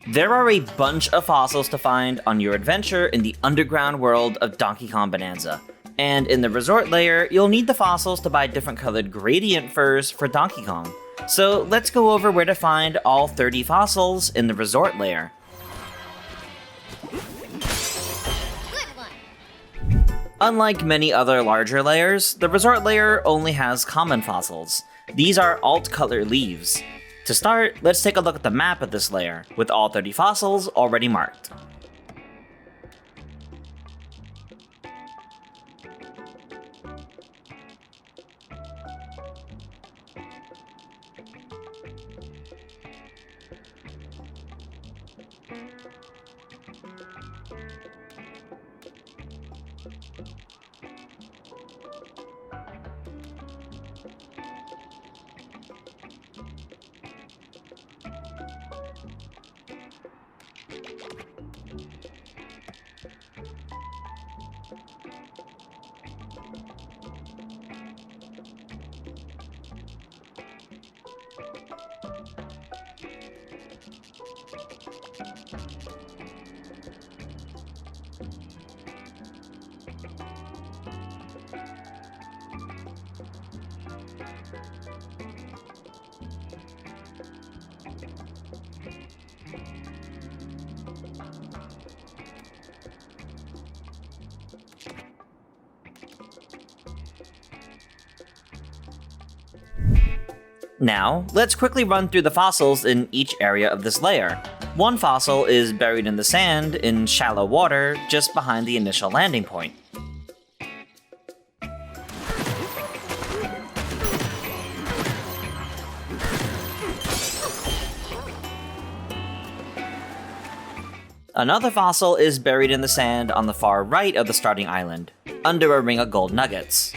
There are a bunch of fossils to find on your adventure in the underground world of Donkey Kong Bananza. And in the resort layer, you'll need the fossils to buy different colored gradient furs for Donkey Kong. So let's go over where to find all 30 fossils in the resort layer. Unlike many other larger layers, the resort layer only has common fossils. These are alt-color leaves. To start, let's take a look at the map of this layer, with all 30 fossils already marked. Now, let's quickly run through the fossils in each area of this layer. One fossil is buried in the sand in shallow water just behind the initial landing point. Another fossil is buried in the sand on the far right of the starting island, under a ring of gold nuggets.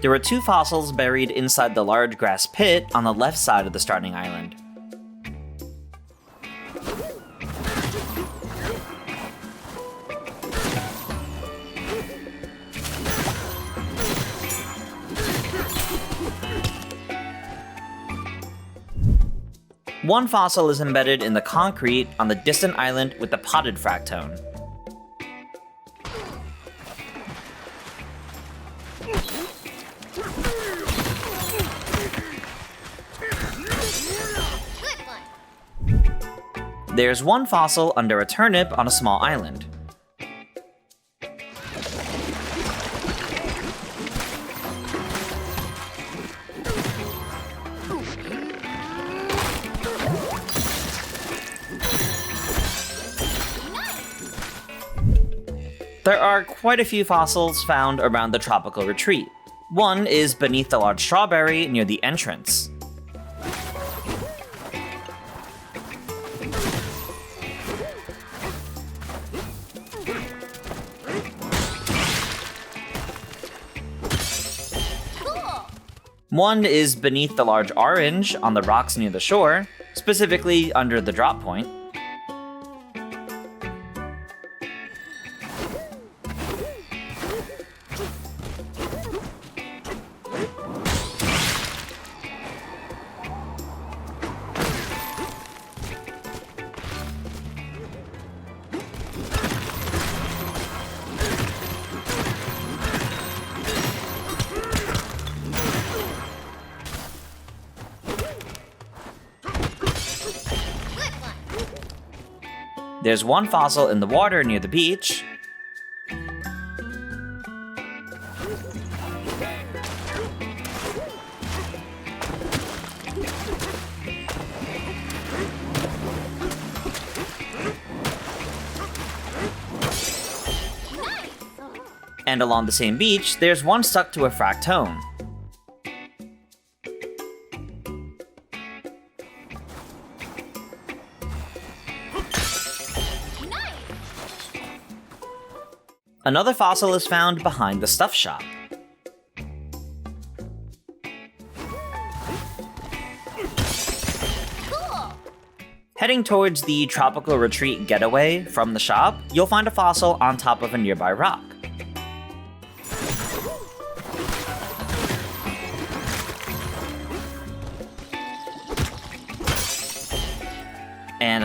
There are two fossils buried inside the large grass pit on the left side of the starting island. One fossil is embedded in the concrete on the distant island with the potted fractone. There's one fossil under a turnip on a small island. There are quite a few fossils found around the tropical retreat. One is beneath the large strawberry near the entrance. One is beneath the large orange on the rocks near the shore, specifically under the drop point. There's one fossil in the water near the beach. And along the same beach, there's one stuck to a fractone. Another fossil is found behind the stuff shop. Cool. Heading towards the tropical retreat getaway from the shop, you'll find a fossil on top of a nearby rock.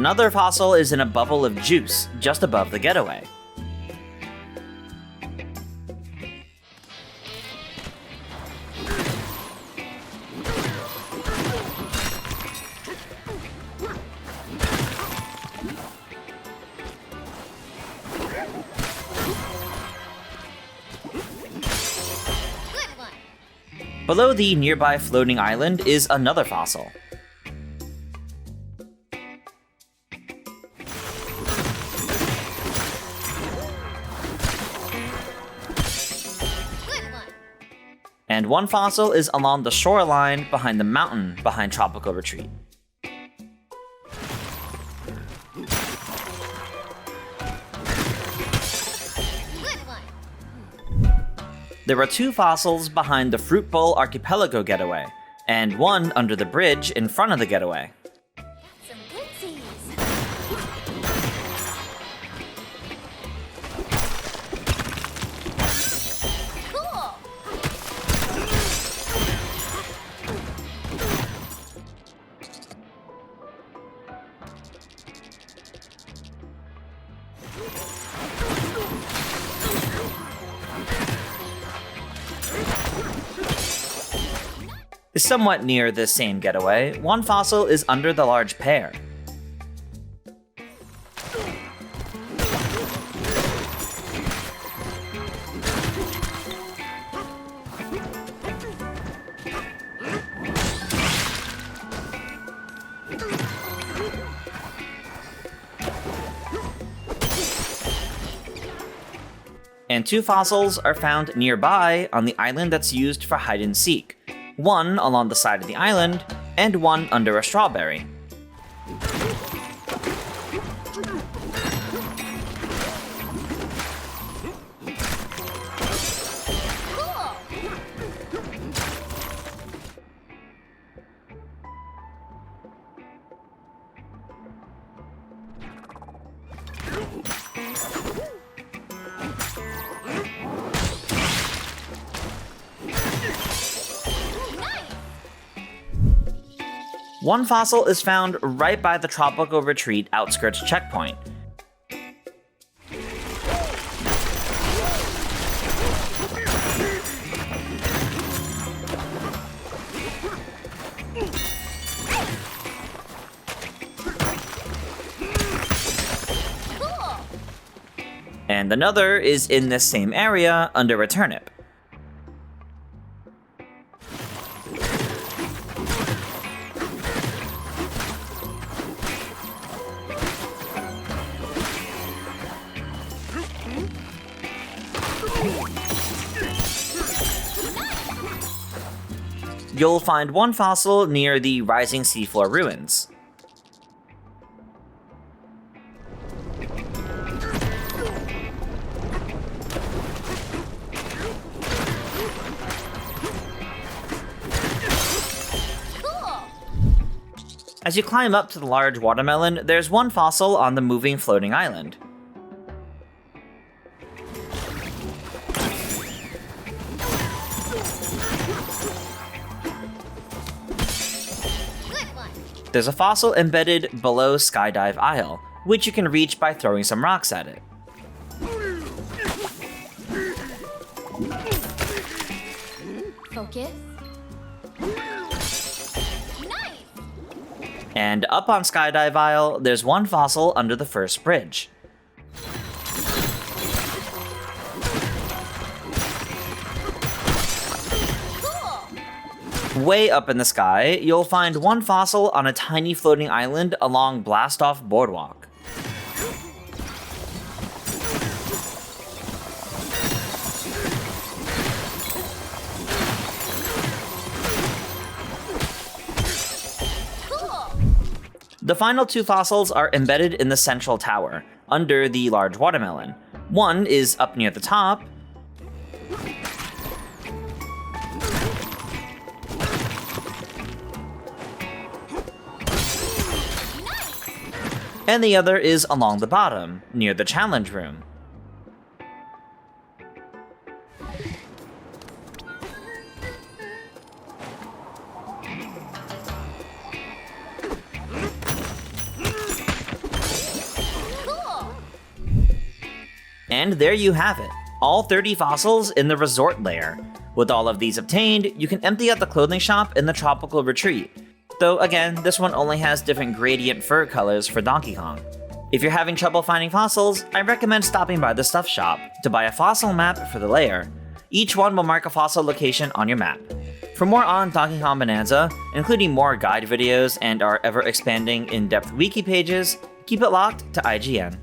another fossil is in a bubble of juice just above the getaway. Below the nearby floating island is another fossil. And one fossil is along the shoreline behind the mountain behind Tropical Retreat. There are two fossils behind the Fruitbowl Archipelago getaway, and one under the bridge in front of the getaway. Some gootsies. Cool. Somewhat near this same getaway, one fossil is under the large pear. And two fossils are found nearby on the island that's used for hide and seek. One along the side of the island, and one under a strawberry. One fossil is found right by the Tropical Retreat Outskirts checkpoint. And another is in this same area under a turnip. You'll find one fossil near the rising seafloor ruins. As you climb up to the large watermelon, there's one fossil on the moving floating island. There's a fossil embedded below Skydive Isle, which you can reach by throwing some rocks at it. Focus. Nice. And up on Skydive Isle, there's one fossil under the first bridge. Way up in the sky, you'll find one fossil on a tiny floating island along Blastoff Boardwalk. The final two fossils are embedded in the central tower, under the large watermelon. One is up near the top, and the other is along the bottom, near the challenge room. And there you have it, all 30 fossils in the resort layer. With all of these obtained, you can empty out the clothing shop in the tropical retreat. Though again, this one only has different gradient fur colors for Donkey Kong. If you're having trouble finding fossils, I recommend stopping by the stuff shop to buy a fossil map for the layer. Each one will mark a fossil location on your map. For more on Donkey Kong Bananza, including more guide videos and our ever-expanding in-depth wiki pages, keep it locked to IGN.